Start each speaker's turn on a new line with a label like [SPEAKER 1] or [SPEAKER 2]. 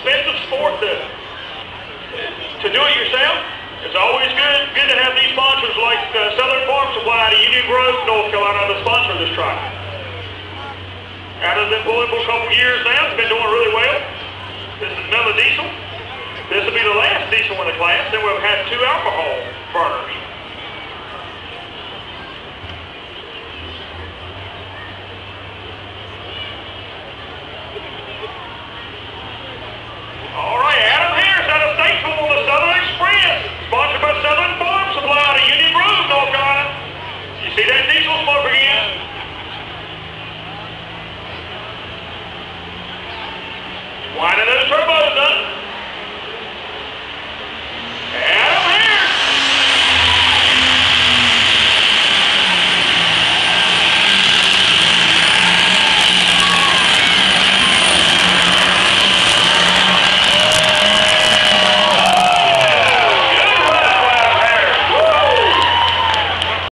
[SPEAKER 1] expensive sport to do it yourself. It's always good to have these sponsors like Southern Farm Supply out of Union Grove, North Carolina, to sponsor this track. Out of been pulling for a couple years now, it's been doing really well. This is another diesel. This will be the last diesel in the class. Then we'll have 2 alcohol burners. All right, Adam Harris out of Statesville on the Southern Express, sponsored by Southern Farm Supply out of Union Grove, North Carolina. You see that diesel smoke again? Winding those turbos up.